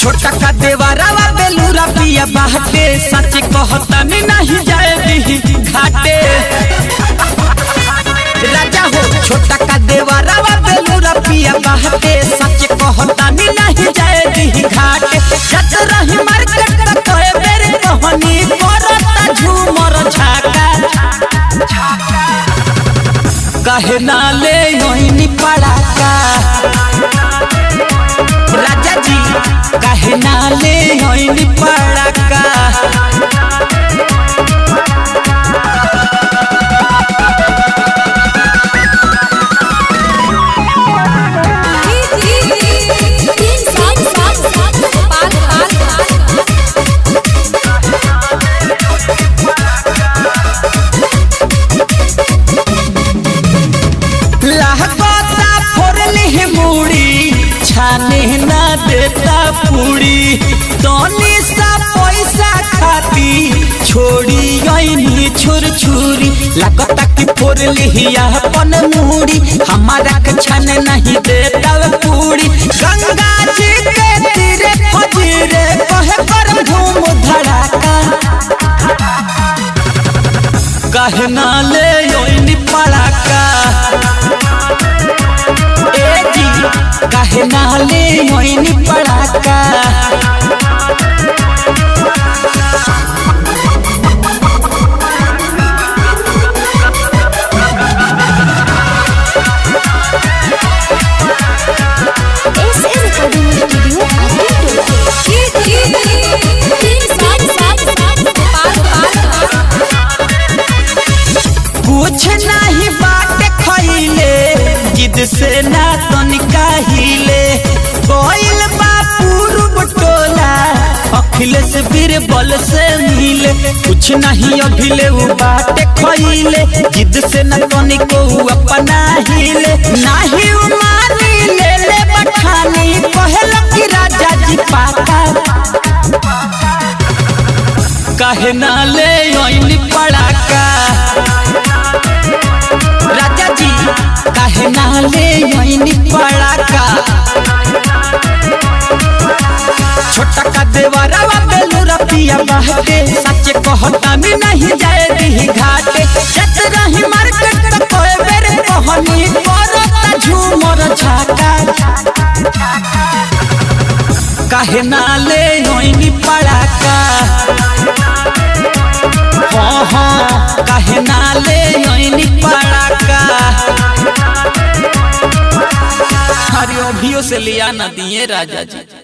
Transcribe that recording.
छोटा का देवरवा बेलूरा पिया बाटे सच कहतनी नहीं जाए दी घाटे राजा हो। छोटा का देवरवा बेलूरा पिया बाटे सच कहतनी नहीं जाए दी घाटे। जत रही मार्केट तक कहे बेर कहनी करता झूमर झाका कहे ना ले होइनी पड़ाका राजा जी कहे ना ले होइनी पड़ाका। छाने ना देता पूरी तोनी सा पैसा खाती छोड़ी गईनी छुर छुरी लगता कि फोर लिया अपन मुड़ी हमारा के छाने नहीं देता पूरी। गंगा जी के तीरे फजीरे कहे पर धूम धड़ाका कहे ना ले योनी पड़ाका कहे ना ले होइनी पड़ाका। कुछ नहीं बात खइले जिद से ना तनिका हिले कोइल बापूर्व टोला अखिलेश बीरबल से मिले। कुछ नहीं अभिले वो बात खइले जिद से ना तनिको अपना हिले नहीं उमानी ले ले बखानी कहल कि राजा जी पाका कहे ना ले ओइनी पड़ाका राजा जी कहे ना ले होइनी पड़ाका। छोटा का देवरवा बेलूरा पिया बाटे सच कहतनी नहीं जाए दी घाटे। जत रही मार्केट तक कोई बेर कहनी करता झूमर झाका कहे ना ले होइनी पड़ाका। हाँ हाँ कहे ना ले होइनी पड़ाका। अरे अभियो से लिया ना दिए राजा जी।